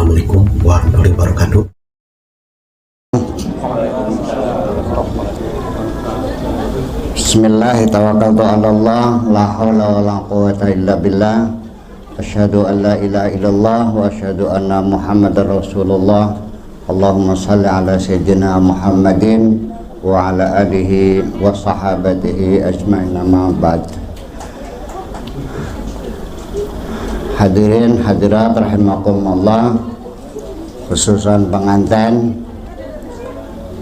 Assalamualaikum warahmatullahi wabarakatuh. Bismillahirrahmanirrahim. La haula wala quwwata illa billah. Asyhadu an la ilaha illallah wa asyhadu anna Muhammadar Rasulullah. Allahumma shalli ala sayyidina Muhammadin wa ala alihi wa sahabatihi ajma'in, amma ba'd. Hadirin hadirat rahimakumullah, khususan pengantin,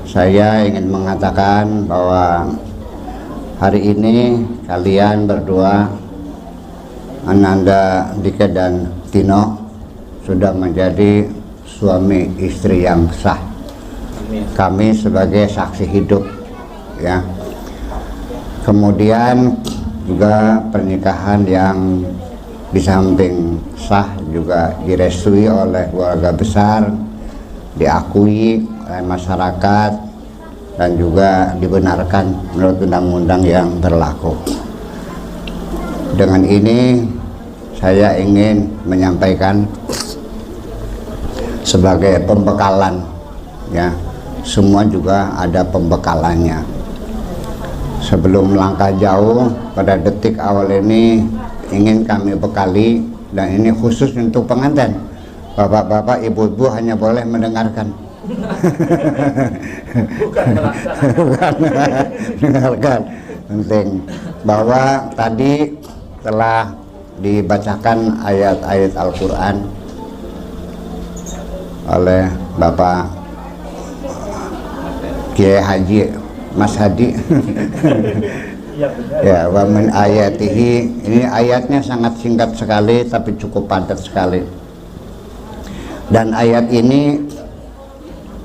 saya ingin mengatakan bahwa hari ini kalian berdua, Ananda, Dika dan Tino, sudah menjadi suami istri yang sah. Kami sebagai saksi hidup, ya. Kemudian juga pernikahan yang di samping sah juga direstui oleh keluarga besar, diakui oleh masyarakat, dan juga dibenarkan menurut undang-undang yang berlaku. Dengan ini saya ingin menyampaikan sebagai pembekalan, ya, semua juga ada pembekalannya. Sebelum melangkah jauh, pada detik awal ini ingin kami bekali, dan ini khusus untuk pengantin. Bapak-bapak, ibu-ibu hanya boleh mendengarkan. Bukan mendengarkan. Penting bahwa tadi telah dibacakan ayat-ayat Al-Quran oleh Bapak Kiai Haji Mas Hadi. Ya, wa min ayatihi, ini ayatnya sangat singkat sekali tapi cukup padat sekali. Dan ayat ini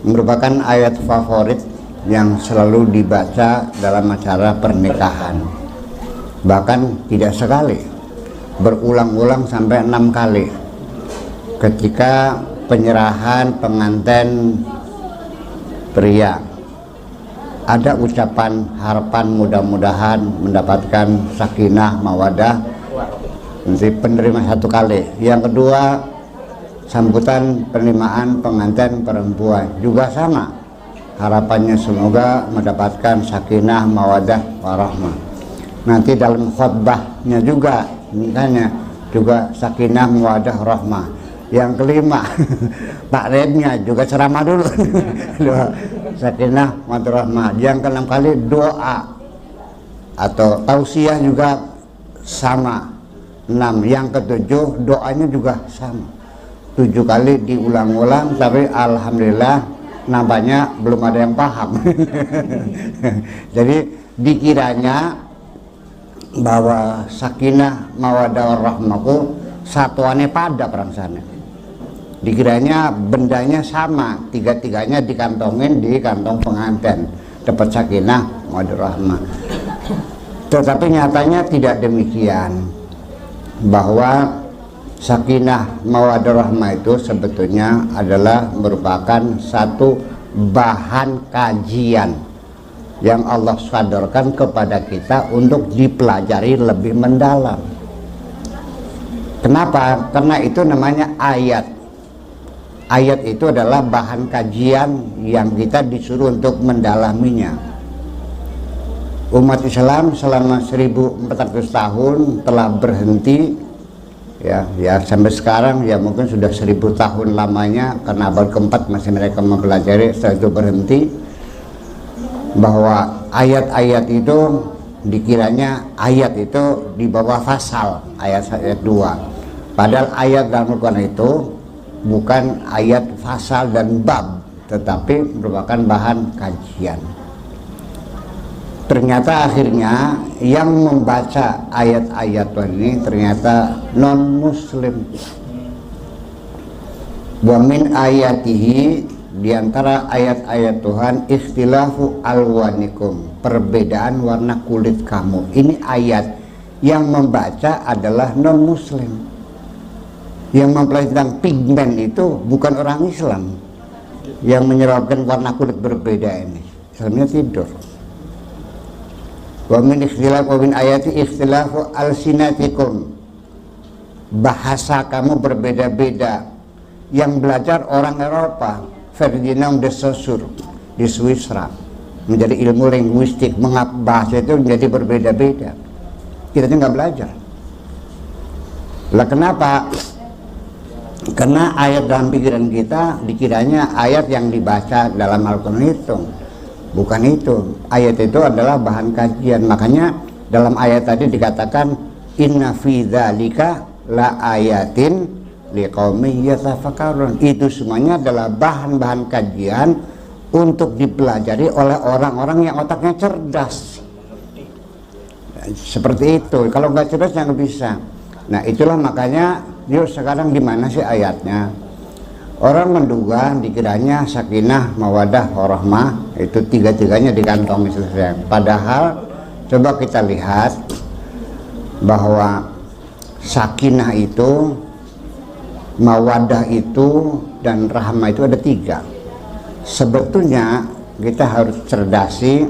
merupakan ayat favorit yang selalu dibaca dalam acara pernikahan. Bahkan tidak sekali, berulang-ulang sampai 6 kali. Ketika penyerahan pengantin pria, ada ucapan harapan mudah-mudahan mendapatkan sakinah mawadah, nanti penerima 1 kali. Yang kedua, sambutan penerimaan pengantin perempuan juga sama, harapannya semoga mendapatkan sakinah mawadah warahmah. Nanti dalam khutbahnya juga mintanya juga sakinah mawadah rahmah. Yang kelima, Pak Rednya juga ceramah dulu. Sakinah mawadah rahmah. Yang ke-6 kali doa atau tausiah juga sama 6. Yang ke-7 doanya juga sama 7 kali diulang-ulang, tapi alhamdulillah nampaknya belum ada yang paham. Jadi dikiranya bahwa sakinah mawadah rahmaku satuannya pada perangsana. Dikiranya bendanya sama, tiga-tiganya dikantongin di kantong pengantin, dapat sakinah mawadah rahmah. Tetapi nyatanya tidak demikian, bahwa sakinah mawadah rahmah itu sebetulnya adalah merupakan satu bahan kajian yang Allah sadarkan kepada kita untuk dipelajari lebih mendalam. Kenapa? Karena itu namanya ayat. Ayat itu adalah bahan kajian yang kita disuruh untuk mendalaminya. Umat Islam selama 1400 tahun telah berhenti, ya sampai sekarang, ya mungkin sudah 1000 tahun lamanya, karena abad keempat masih mereka mempelajari, setelah itu berhenti. Bahwa ayat-ayat itu dikiranya ayat itu di bawah fasal ayat 2, padahal ayat dalam Al-Quran itu bukan ayat fasal dan bab, tetapi merupakan bahan kajian. Ternyata akhirnya yang membaca ayat-ayat ini ternyata non muslim. Wa min ayatihi, diantara ayat-ayat Tuhan, ikhtilafu alwanikum, perbedaan warna kulit kamu. Ini ayat yang membaca adalah non muslim. Yang mempelajari tentang pigmen itu bukan orang Islam yang menyebabkan warna kulit berbeda ini. Islamnya tidur. Wa min ikhtilaf wa min ayati ikhtilafu alsinatikum, bahasa kamu berbeda-beda. yang belajar orang Eropa, Ferdinand de Saussure di Switzerland, menjadi ilmu linguistik, mengapa bahasa itu menjadi berbeda-beda. Kita nggak belajar. Lah kenapa? Karena ayat dalam pikiran kita dikiranya ayat yang dibaca dalam Al-Quran itu. Bukan itu. Ayat itu adalah bahan kajian. Makanya dalam ayat tadi dikatakan inna fi dzalika la ayatin liqaumin yatafakkarun. Itu semuanya adalah bahan-bahan kajian untuk dipelajari oleh orang-orang yang otaknya cerdas. Seperti itu. Kalau nggak cerdas nggak bisa. Nah itulah makanya yuk sekarang di mana sih ayatnya? Orang menduga dikiranya sakinah, mawadah, warahmah itu tiga-tiganya di kantong selesai. Padahal coba kita lihat bahwa sakinah itu, mawadah itu, dan rahmah itu ada tiga. Sebetulnya kita harus cerdasi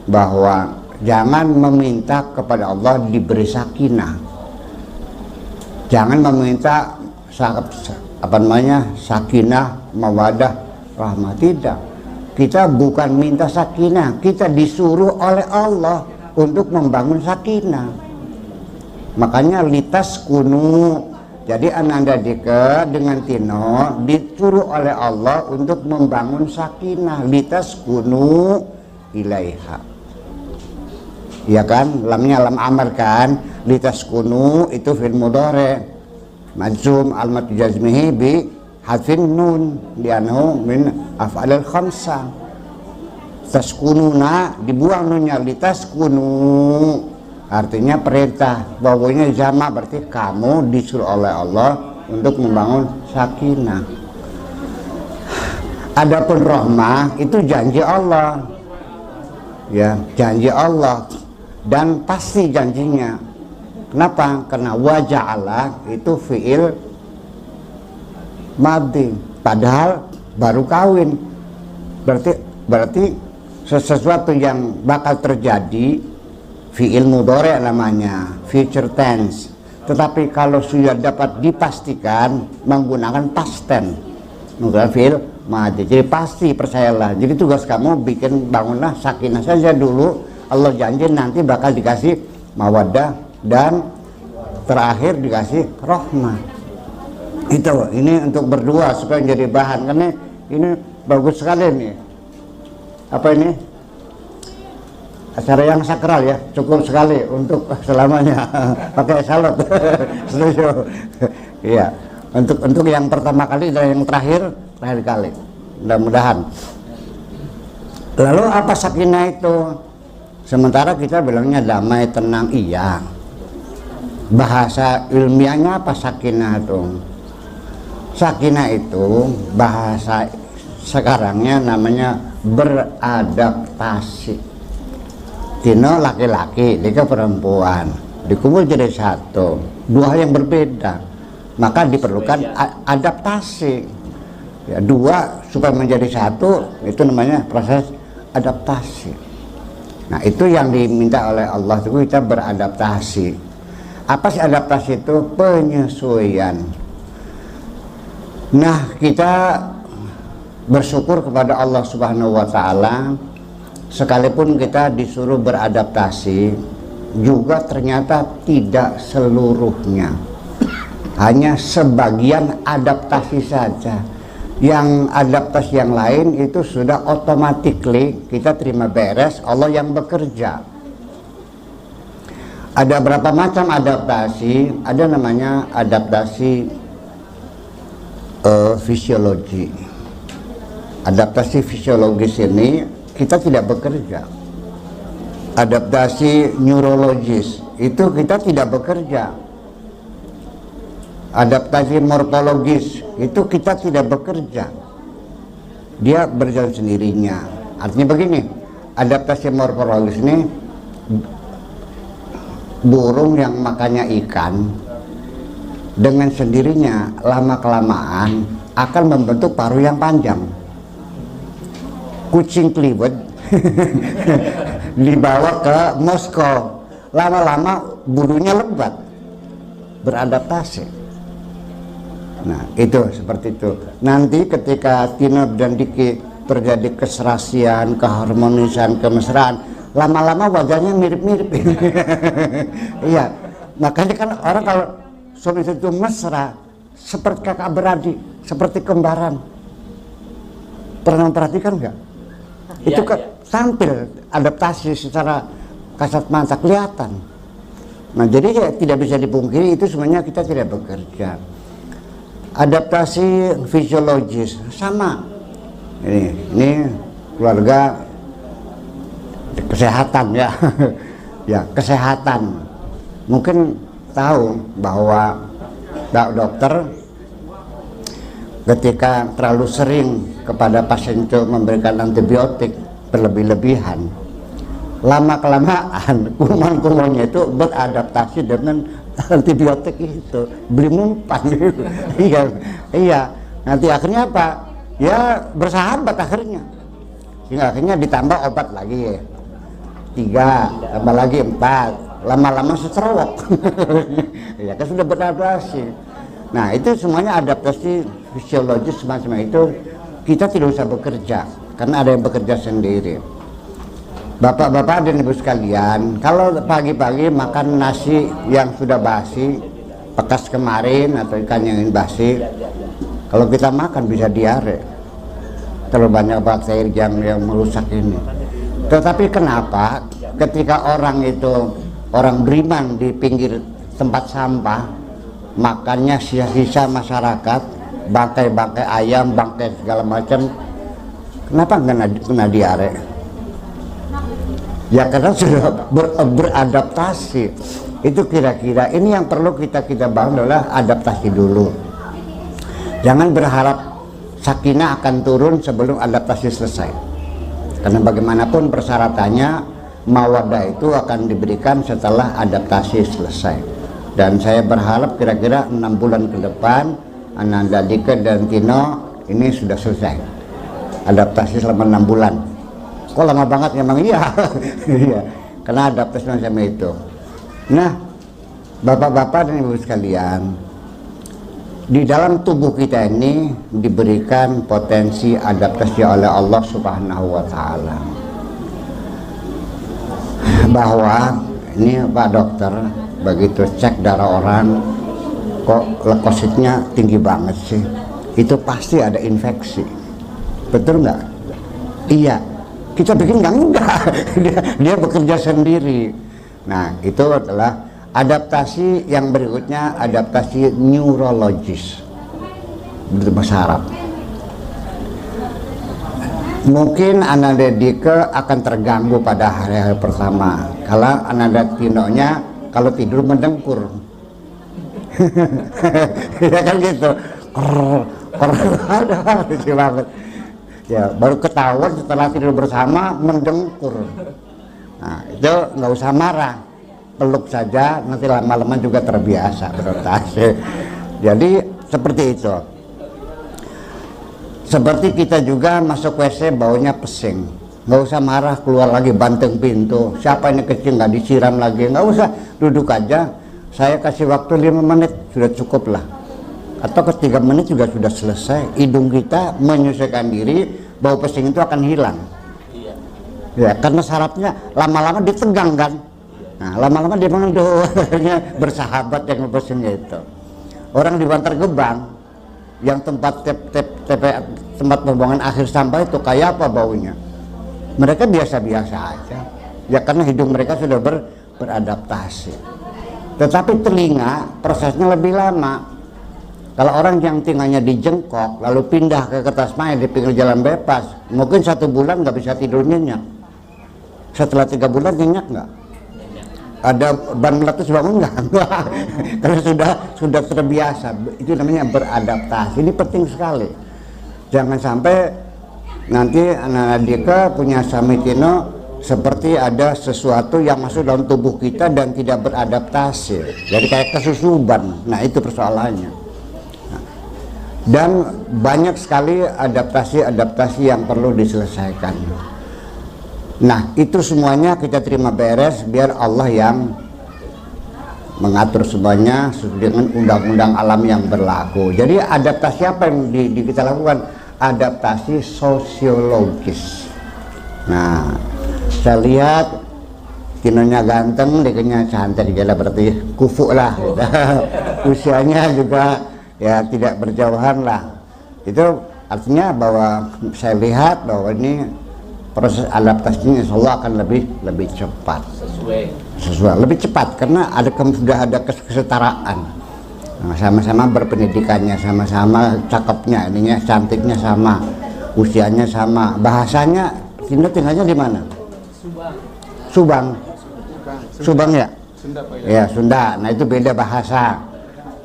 bahwa jangan meminta kepada Allah diberi sakinah. Jangan meminta sakinah, mawadah, rahmah. Tidak. Kita bukan minta sakinah, kita disuruh oleh Allah untuk membangun sakinah. Makanya litas kunu. Jadi ananda dika dengan Tino disuruh oleh Allah untuk membangun sakinah, litas kunu ilaiha. Ya kan, lamnya lam amar kan, litas kunu itu fil mudhari majzum almat jazmihi bi hadfin nun li'annahu min af'alil khamsah. Taskununa dibuang nunnya, litaskunu artinya perintah, bawahnya jama berarti kamu disuruh oleh Allah untuk membangun sakinah. Adapun rahmah itu janji Allah, ya janji Allah dan pasti janjinya. Kenapa? Karena waja'ala itu fi'il madhi, padahal baru kawin. Berarti sesuatu yang bakal terjadi, fi'il mudhari namanya, future tense. Tetapi kalau sudah dapat dipastikan menggunakan past tense, menggunakan fi'il madhi. Jadi pasti, percayalah. Jadi tugas kamu bikin bangunlah sakinah saja dulu. Allah janji nanti bakal dikasih mawaddah dan terakhir dikasih rahmah. Itu ini untuk berdua supaya jadi bahan, karena ini bagus sekali nih. Apa ini? Acara yang sakral ya, cukup sekali untuk selamanya. Pakai salad. Setuju. Iya. Untuk yang pertama kali dan yang terakhir kali. Mudah-mudahan. Lalu apa sakinah itu? Sementara kita bilangnya damai, tenang, iya. Bahasa ilmiahnya apa sakinah itu? Sakinah itu bahasa sekarangnya namanya beradaptasi. Tino laki-laki, dia perempuan, dikumpul jadi satu, dua hal yang berbeda, maka diperlukan adaptasi. Ya, dua supaya menjadi satu itu namanya proses adaptasi. Nah itu yang diminta oleh Allah itu kita beradaptasi. Apa sih adaptasi itu? Penyesuaian. Nah kita bersyukur kepada Allah Subhanahu wa Ta'ala, sekalipun kita disuruh beradaptasi juga ternyata tidak seluruhnya, hanya sebagian adaptasi saja. Yang adaptasi yang lain itu sudah automatically kita terima beres, Allah yang bekerja. Ada berapa macam adaptasi? Ada namanya adaptasi fisiologi. Adaptasi fisiologis ini kita tidak bekerja. Adaptasi neurologis itu kita tidak bekerja. Adaptasi morfologis itu kita tidak bekerja. Dia berjalan sendirinya. Artinya begini, adaptasi morfologis ini burung yang makannya ikan dengan sendirinya lama-kelamaan akan membentuk paruh yang panjang. Kucing Kliwon dibawa ke Moskow, lama-lama bulunya lebat, beradaptasi. Nah itu seperti itu. Nanti ketika Tino dan Diki terjadi keserasian, keharmonisan, kemesraan, lama-lama wajahnya mirip-mirip. Iya, makanya kan orang kalau suami itu mesra seperti kakak beradik, seperti kembaran. Pernah memperhatikan nggak? Itu tampil adaptasi secara kasat mata kelihatan. Nah jadi ya, tidak bisa dipungkiri itu sebenarnya kita tidak bekerja. Adaptasi fisiologis sama. Ini keluarga kesehatan ya. Ya kesehatan. Mungkin tahu bahwa dokter ketika terlalu sering kepada pasien itu memberikan antibiotik berlebih-lebihan, lama-kelamaan kuman-kumannya itu beradaptasi dengan antibiotik itu, beli mumpan gitu. Iya, nanti akhirnya apa? Ya bersahabat akhirnya, sehingga akhirnya ditambah obat lagi 3, tambah lagi 4, lama-lama secerowok. Ya kan sudah beradaptasi. Nah itu semuanya adaptasi fisiologis semacam itu. Kita tidak usah bekerja karena ada yang bekerja sendiri. Bapak-bapak dan ibu sekalian, kalau pagi-pagi makan nasi yang sudah basi, bekas kemarin atau ikan yang basi, kalau kita makan bisa diare. Terlalu banyak bakteri yang merusak ini. Tetapi kenapa ketika orang itu, orang beriman di pinggir tempat sampah, makannya sisa-sisa masyarakat, bangkai-bangkai ayam, bangkai segala macam, kenapa kena diare? Ya karena sudah beradaptasi. Itu kira-kira ini yang perlu kita bangun adalah adaptasi dulu. Jangan berharap sakinah akan turun sebelum adaptasi selesai. Karena bagaimanapun persyaratannya mawaddah itu akan diberikan setelah adaptasi selesai. Dan saya berharap kira-kira 6 bulan ke depan Ananda Dika dan Tino ini sudah selesai adaptasi selama 6 bulan. Kok lama banget? Memang iya. Iya, karena adaptasi macam itu. Nah bapak-bapak dan ibu sekalian, di dalam tubuh kita ini diberikan potensi adaptasi oleh Allah Subhanahu wa Ta'ala. Bahwa ini Pak Dokter, begitu cek darah orang, kok leukositnya tinggi banget sih, itu pasti ada infeksi. Betul nggak? Iya, kita bikin enggak. Dia bekerja sendiri. Nah itu adalah adaptasi yang berikutnya, adaptasi neurologis berbahasa Arab. Mungkin Ananda Dika akan terganggu pada hari-hari pertama kalau Ananda Tino-nya kalau tidur mendengkur. Ya kan gitu. Lucu banget. Ya baru ketahuan setelah tidur bersama mendengkur. Nah itu nggak usah marah, peluk saja, nanti lama-lama juga terbiasa beradaptasi. Jadi seperti itu. Seperti kita juga masuk WC baunya pesing, nggak usah marah, keluar lagi banteng pintu. Siapa ini kecil, nggak disiram lagi, nggak usah, duduk aja. Saya kasih waktu 5 menit sudah cukup lah, atau ke 3 menit juga sudah selesai. Hidung kita menyesuaikan diri, bau pesing itu akan hilang. Ya karena sarafnya lama-lama ditegang kan. Nah lama-lama dia bersahabat yang pesingnya itu. Orang di Bantar Gebang yang tempat tempat pembuangan akhir sampah itu kayak apa baunya? Mereka biasa-biasa aja. Ya karena hidung mereka sudah beradaptasi. Tetapi telinga prosesnya lebih lama. Kalau orang yang telinganya dijengkok lalu pindah ke kertas maya di pinggir jalan bebas, mungkin 1 bulan nggak bisa tidur nyenyak. Setelah 3 bulan nyenyak nggak? Ada ban meletus bangun nggak? Karena sudah terbiasa. Itu namanya beradaptasi. Ini penting sekali. Jangan sampai nanti anak Dika punya Sami Tino seperti ada sesuatu yang masuk dalam tubuh kita dan tidak beradaptasi. Jadi kayak kesusuban. Nah itu persoalannya. Dan banyak sekali adaptasi yang perlu diselesaikan. Nah itu semuanya kita terima beres biar Allah yang mengatur semuanya sesuai dengan undang-undang alam yang berlaku. Jadi adaptasi apa yang kita lakukan? Adaptasi sosiologis. Nah, saya lihat Kinonya ganteng, dekenya cantik, jadi berarti kufu lah. Gitu. Usianya juga ya tidak berjauhan lah. Itu artinya bahwa saya lihat bahwa ini proses adaptasinya insya Allah akan lebih cepat. Sesuai lebih cepat karena sudah ada kesetaraan. Nah, sama-sama berpendidikannya, sama-sama cakepnya, ininya cantiknya sama, usianya sama, bahasanya. Tinggalnya di mana? Subang. Subang ya? Sunda, Pak, ya Sunda. Nah itu beda bahasa.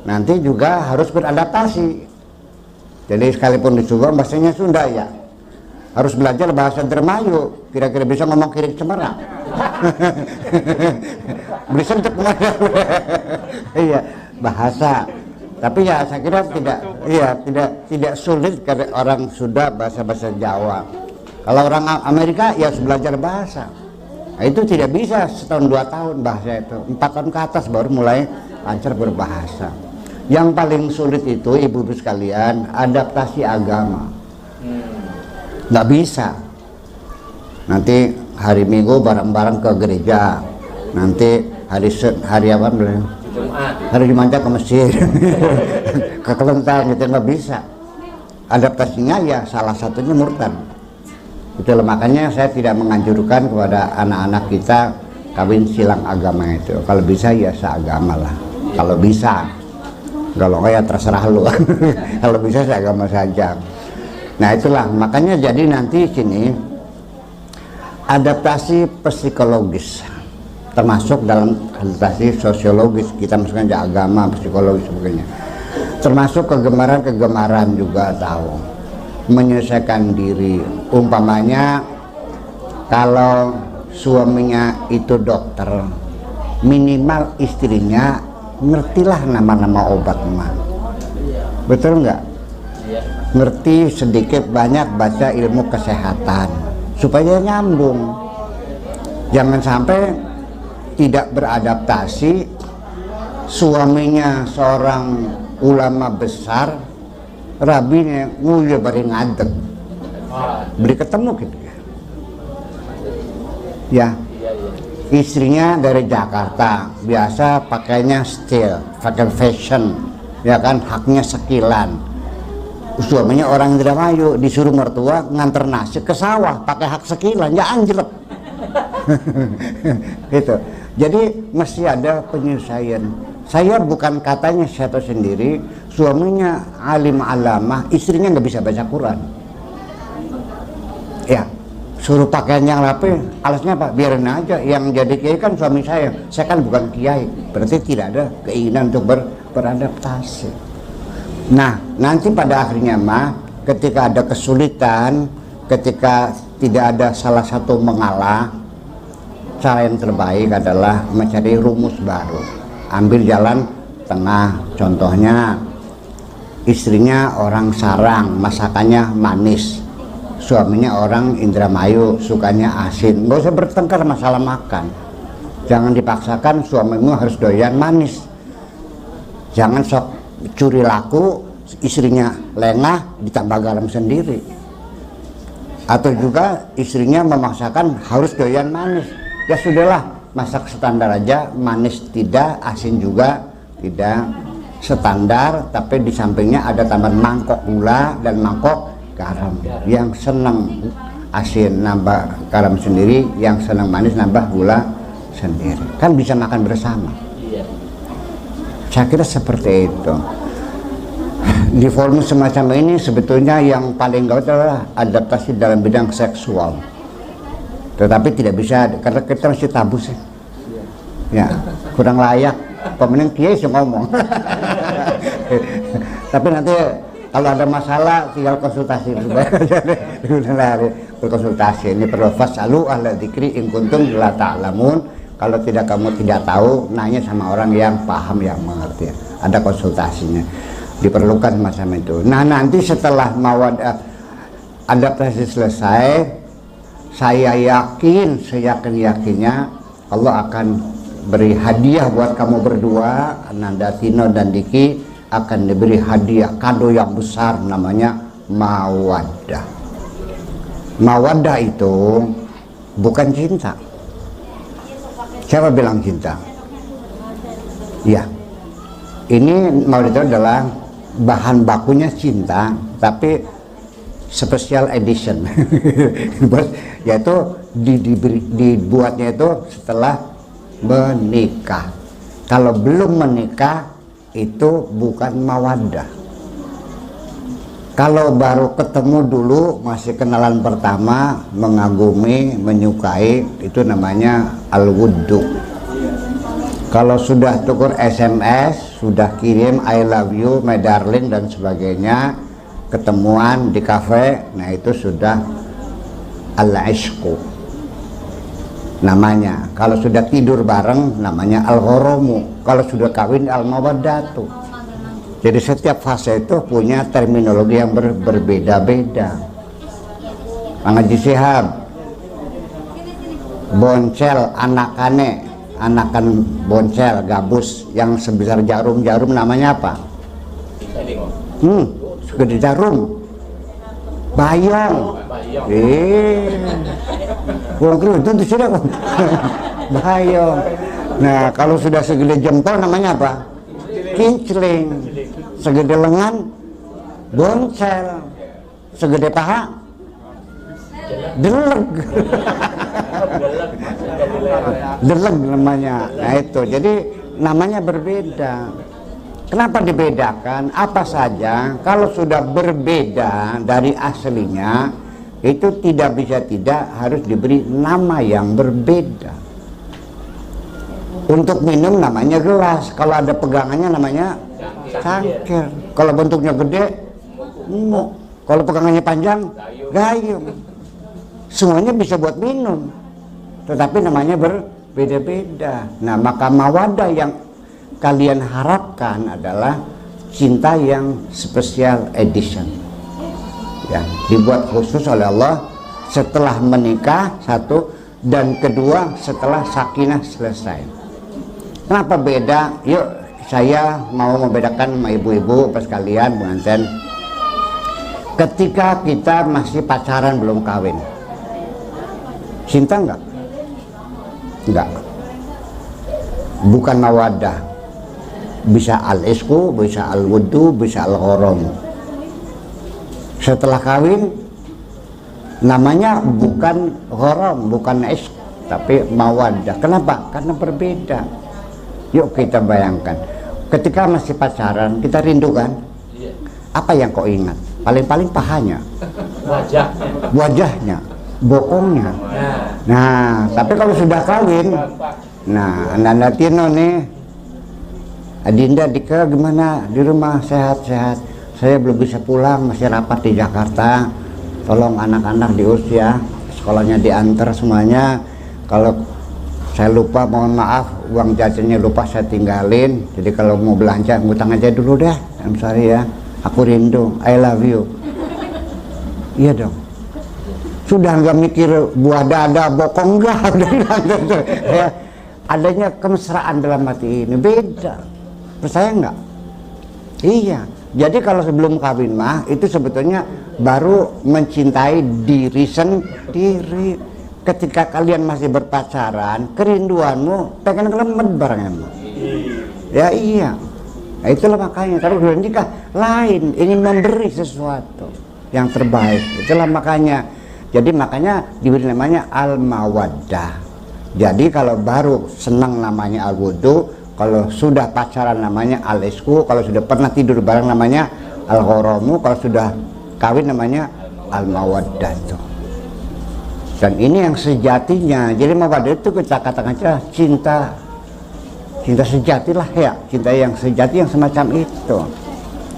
Nanti juga harus beradaptasi. Jadi sekalipun di Subang bahasanya Sunda ya, harus belajar bahasa Dermayu. Kira-kira bisa ngomong kirik Semarang. Bisa untuk iya bahasa. Tapi ya saya kira tidak sulit karena orang Sunda bahasa Jawa. Kalau orang Amerika ya harus belajar bahasa. Nah, itu tidak bisa setahun 2 tahun bahasa itu, 4 tahun ke atas baru mulai lancar berbahasa. Yang paling sulit itu ibu-ibu sekalian adaptasi agama. Nggak bisa. Nanti hari Minggu bareng-bareng ke gereja, nanti hari apa? Hari Jumat ke masjid, ke kelenteng gitu nggak bisa. Adaptasinya ya salah satunya murtad. Itulah makanya saya tidak menganjurkan kepada anak-anak kita kawin silang agama itu. Kalau bisa ya seagama lah. Kalau bisa, kalau enggak ya terserah lu. Kalau bisa seagama saja. Nah itulah makanya jadi nanti sini adaptasi psikologis termasuk dalam adaptasi sosiologis, kita masukkan di agama, psikologis sebagainya. Termasuk kegemaran juga tahu. Menyelesaikan diri, umpamanya kalau suaminya itu dokter, minimal istrinya ngertilah nama-nama obat mah, betul nggak? Ngerti sedikit banyak baca ilmu kesehatan supaya nyambung. Jangan sampai tidak beradaptasi, suaminya seorang ulama besar, rabinya nguya bari ngadeg, beli ketemu gitu ya. Istrinya dari Jakarta, biasa pakainya style, pakai fashion, ya kan, haknya sekilan. Suaminya orang Indramayu, disuruh mertua nganter nasi ke sawah, pakai hak sekilan, ya anjlek. Gitu. Jadi mesti ada penyesuaian. Saya bukan katanya saya tahu sendiri, suaminya alim alamah, istrinya nggak bisa baca Quran. Ya, suruh pakaian yang rapi, alasnya apa? Biarin aja. Yang jadi kiai kan suami saya kan bukan kiai, berarti tidak ada keinginan untuk beradaptasi. Nah, nanti pada akhirnya mah, ketika ada kesulitan, ketika tidak ada salah satu mengalah, cara yang terbaik adalah mencari rumus baru. Ambil jalan tengah, contohnya istrinya orang Sarang, masakannya manis, suaminya orang Indramayu, sukanya asin. Nggak usah bertengkar masalah makan. Jangan dipaksakan suamimu harus doyan manis. Jangan sok curi laku, istrinya lengah ditambah garam sendiri. Atau juga istrinya memaksakan harus doyan manis. Ya sudahlah, masak standar aja, manis tidak, asin juga tidak, standar, tapi di sampingnya ada tambahan mangkok gula dan mangkok garam. Yang senang asin nambah garam sendiri, yang senang manis nambah gula sendiri. Kan bisa makan bersama. Saya kira seperti itu. Di forum semacam ini sebetulnya yang paling gawat adalah adaptasi dalam bidang seksual. Tetapi tidak bisa karena kita masih tabu sih. Ya, kurang layak. Pemenang kiai sih ngomong. Tapi nanti kalau ada masalah tinggal konsultasi berkonsultasi. Ini perlu fasalu ahla dzikri in kuntum la ta'lamun. Kalau kamu tidak tahu, nanya sama orang yang paham, yang mengerti. Ada konsultasinya. Diperlukan semacam itu. Nah, nanti setelah adaptasi selesai, saya yakin, seyakin-yakinnya Allah akan beri hadiah buat kamu berdua, Ananda Tino dan Diki akan diberi hadiah kado yang besar namanya mawaddah. Mawaddah itu bukan cinta. Siapa bilang cinta? Ya, ini mawaddah itu adalah bahan bakunya cinta, tapi special edition. Yaitu dibuatnya itu setelah menikah. Kalau belum menikah itu bukan mawaddah. Kalau baru ketemu dulu, masih kenalan pertama, mengagumi, menyukai, itu namanya al-wuddu. Kalau sudah tukur SMS, sudah kirim I love you, my darling dan sebagainya, ketemuan di kafe, nah itu sudah al-ishqu namanya. Kalau sudah tidur bareng namanya al-gharamu. Kalau sudah kawin al-mawaddatu. Jadi setiap fase itu punya terminologi yang berbeda-beda. Mang Haji Shihab, boncel anakan boncel gabus yang sebesar jarum namanya apa? Segede jarum. Bayong. Wong kerudung itu sudah. Bayong. Nah, kalau sudah segede jempol namanya apa? Kincling. Segede lengan boncel. Segede paha deleg. Deleg namanya. Nah itu, jadi namanya berbeda. Kenapa dibedakan? Apa saja kalau sudah berbeda dari aslinya, itu tidak bisa tidak harus diberi nama yang berbeda. Untuk minum namanya gelas, kalau ada pegangannya namanya cangkir. Kalau bentuknya gede, muk. Kalau pegangannya panjang, gayung. Semuanya bisa buat minum, tetapi namanya berbeda-beda. Nah, maka mawaddah yang kalian harapkan adalah cinta yang special edition, ya, dibuat khusus oleh Allah setelah menikah, satu, dan kedua setelah sakinah selesai. Kenapa beda? Yuk, saya mau membedakan sama ibu-ibu pas kalian pengantin. Ketika kita masih pacaran belum kawin, cinta enggak? Enggak. Bukan mawaddah. Bisa al-isku, bisa al-wuddu, bisa al-gharam. Setelah kawin namanya bukan gharam, bukan ishq, tapi mawaddah. Kenapa? Karena berbeda. Yuk kita bayangkan, ketika masih pacaran kita rindu kan? Apa yang kau ingat? Paling-paling pahanya, wajahnya, bokongnya. Nah, tapi kalau sudah kawin, nah, Ananda Tino nih, Adinda Dika gimana? Di rumah sehat-sehat. Saya belum bisa pulang, masih rapat di Jakarta. Tolong anak-anak diurus ya, sekolahnya diantar semuanya. Kalau saya lupa, mohon maaf, uang jajannya lupa saya tinggalin. Jadi kalau mau belanja, ngutang aja dulu deh. I'm sorry ya, aku rindu, I love you. Iya dong. Sudah nggak mikir buah dada, bokong enggak. Ya, adanya kemesraan dalam hati ini beda. Percaya nggak? Iya. Jadi kalau sebelum kawin mah itu sebetulnya baru mencintai diri sendiri. Ketika kalian masih berpacaran, kerinduanmu pengen ngelemet barengan. Ya iya. Nah, itulah makanya kalau sudah nikah lain, ingin memberi sesuatu yang terbaik. Itulah makanya. Jadi makanya diberi namanya al-mawaddah. Jadi kalau baru senang namanya al-wuddu, kalau sudah pacaran namanya al-isku, kalau sudah pernah tidur bareng namanya al-gharamu, kalau sudah kawin namanya al-mawaddah. Dan ini yang sejatinya. Jadi mawaddah itu kita katakan aja cinta sejati lah ya, cinta yang sejati yang semacam itu.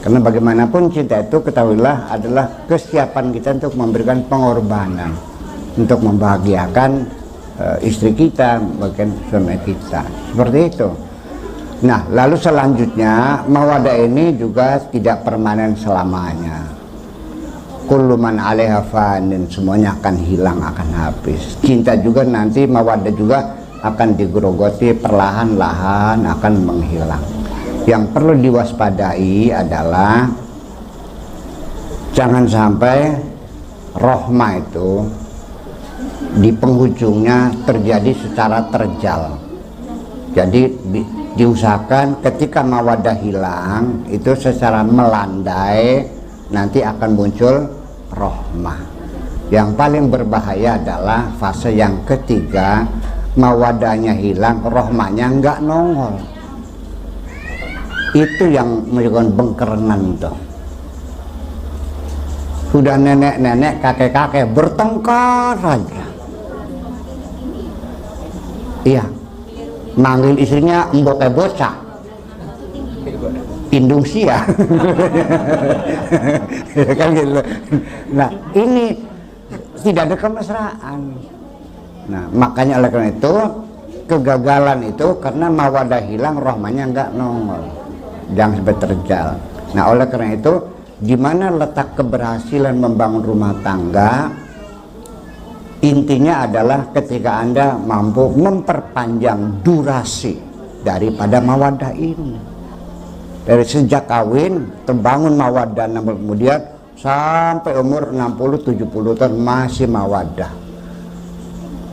Karena bagaimanapun cinta itu ketahuilah adalah kesiapan kita untuk memberikan pengorbanan, untuk membahagiakan istri kita, bahkan suami kita, seperti itu. Nah, lalu selanjutnya mawaddah ini juga tidak permanen selamanya. Kullu man 'alaiha fanin, semuanya akan hilang, akan habis. Cinta juga nanti, mawaddah juga akan digerogoti, perlahan-lahan akan menghilang. Yang perlu diwaspadai adalah jangan sampai rohmah itu di penghujungnya terjadi secara terjal. Jadi diusahakan ketika mawadah hilang itu secara melandai, nanti akan muncul rohmah. Yang paling berbahaya adalah fase yang ketiga, mawadahnya hilang, rohmahnya nggak nongol. Itu yang menyebabkan bengkerenan tuh. Sudah nenek-nenek, kakek-kakek bertengkar aja. Iya, manggil istrinya mboke bocah, indung sia. Kan gitu. Nah, ini tidak ada kemesraan. Nah, makanya oleh karena itu kegagalan itu karena mawadah hilang, rohmanya nggak nongol, jangan sampai terjal. Nah, oleh karena itu di mana letak keberhasilan membangun rumah tangga? Intinya adalah ketika Anda mampu memperpanjang durasi daripada mawadah ini. Dari sejak kawin terbangun mawadah, namun kemudian sampai umur 60-70 tahun masih mawadah.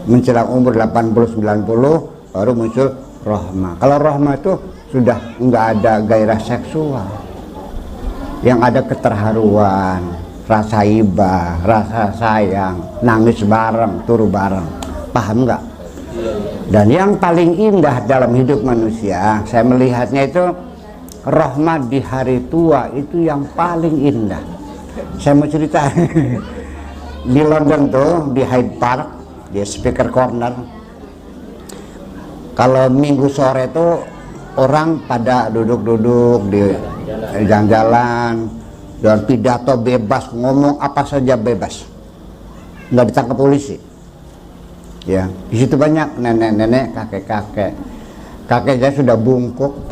Menjelang umur 80-90 baru muncul rohmah. Kalau rohmah itu sudah nggak ada gairah seksual, yang ada keterharuan, rasa iba, rasa sayang, nangis bareng, turu bareng. Paham nggak? Dan yang paling indah dalam hidup manusia, saya melihatnya itu rohmah di hari tua itu yang paling indah. Saya mau cerita di London tuh, di Hyde Park, di Speaker Corner. Kalau minggu sore itu orang pada duduk-duduk di jalan-jalan dan pidato bebas, ngomong apa saja bebas, nggak ditangkap polisi. Ya, di situ banyak nenek-nenek, kakek-kakek. Kakeknya sudah bungkuk,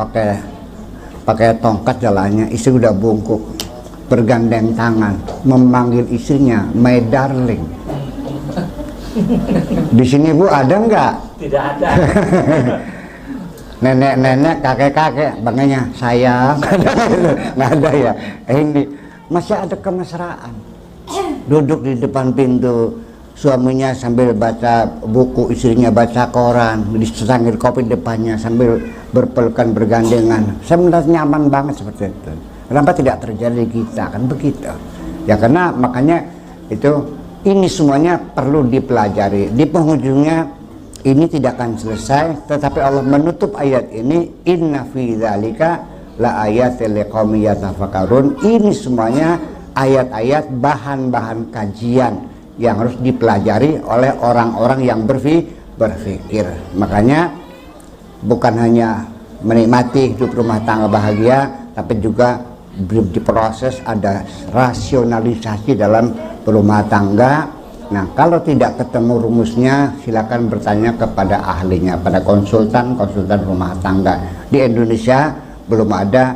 pakai tongkat jalannya, istri udah bungkuk, bergandeng tangan, memanggil istrinya, my darling. Di sini Bu ada nggak? Tidak ada. Nenek-nenek, kakek-kakek, bangnya sayang, nggak ada ya. Ini masih ada kemesraan. Duduk di depan pintu, suaminya sambil baca buku, istrinya baca koran, disangir kopi depannya sambil berpelukan, bergandengan. Saya melihat nyaman banget seperti itu. Kenapa tidak terjadi di kita, kan begitu? Ya karena makanya itu, ini semuanya perlu dipelajari. Di penghujungnya ini tidak akan selesai, tetapi Allah menutup ayat ini, inna fi dzalika la ayatil liqaumin yatafakkarun. Ini semuanya ayat-ayat, bahan-bahan kajian yang harus dipelajari oleh orang-orang yang berpikir. Makanya bukan hanya menikmati hidup rumah tangga bahagia, tapi juga diproses, ada rasionalisasi dalam rumah tangga. Nah, kalau tidak ketemu rumusnya, silakan bertanya kepada ahlinya, pada konsultan rumah tangga. Di Indonesia belum ada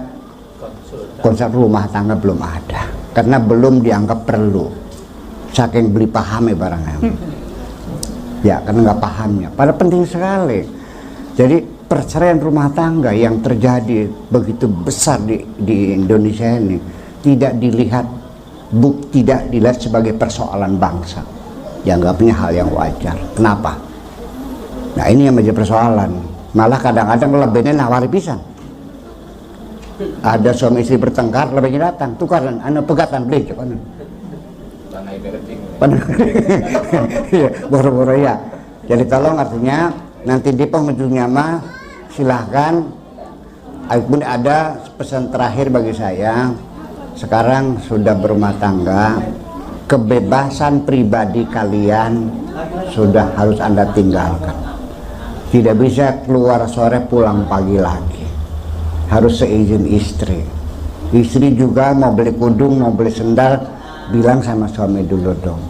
konsultan rumah tangga, belum ada, karena belum dianggap perlu, saking beli paham barangnya. Ya, karena nggak pahamnya. Padahal penting sekali. Jadi perceraian rumah tangga yang terjadi begitu besar di Indonesia ini tidak dilihat sebagai persoalan bangsa. Dianggapnya hal yang wajar. Kenapa? Nah, ini yang menjadi persoalan. Malah kadang-kadang lebihnya nawari pisan. Ada suami istri bertengkar, lebihnya datang, tukaran, anu pegatan beli coba. Boro-boro ya. Jadi tolong, artinya nanti di penghujungnya mah silahkan. Pun ada pesan terakhir bagi saya. Sekarang sudah berumah tangga, kebebasan pribadi kalian sudah harus Anda tinggalkan. Tidak bisa keluar sore pulang pagi lagi, harus seizin istri. Istri juga mau beli kudung, mau beli sendal, bilang sama suami dulu dong.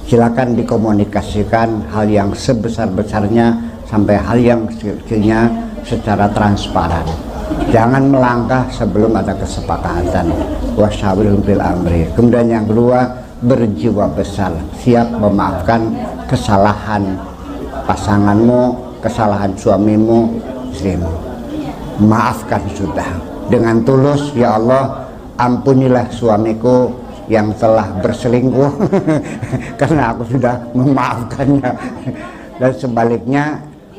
Silakan dikomunikasikan hal yang sebesar-besarnya sampai hal yang kecilnya secara transparan. Jangan melangkah sebelum ada kesepakatan. Wasyawirhum fil amri. Kemudian yang kedua, berjiwa besar, siap memaafkan kesalahan pasanganmu kesalahan suamimu, istrimu. Maafkan sudah dengan tulus, ya Allah, ampunilah suamiku yang telah berselingkuh karena aku sudah memaafkannya. Dan sebaliknya,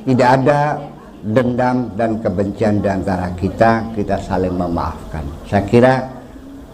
tidak ada dendam dan kebencian di antara kita saling memaafkan. Saya kira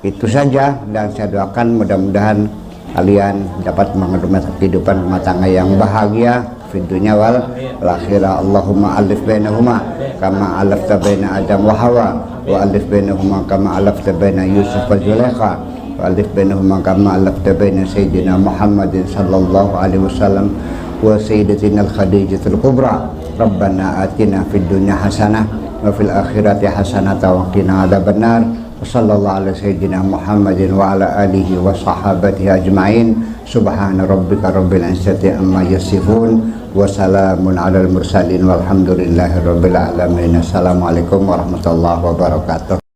itu saja, dan saya doakan mudah-mudahan kalian dapat menghidupkan kehidupan rumah tangga yang bahagia fi dunya wal akhirah. Allahumma alif bainahuma kama alafta baina Adam wa Hawa, wa alif bainahuma kama alafta baina Yusuf wa Zulaikha, wa alif bainahuma kama alafta baina Sayyidina Muhammadin sallallahu alaihi wasallam wa sayyidatina al-Khadijatul Kubra. Rabbana atina fid dunya hasanah wa fil akhirati hasanah wa qina adzabannar. Wassallallahu ala sayyidina Muhammadin wa ala alihi wa sahabatihi ajma'in. Subhana rabbika rabbil izzati amma yasifun wa salamun alal mursalin walhamdulillahi rabbil alamin. Assalamualaikum warahmatullahi wabarakatuh.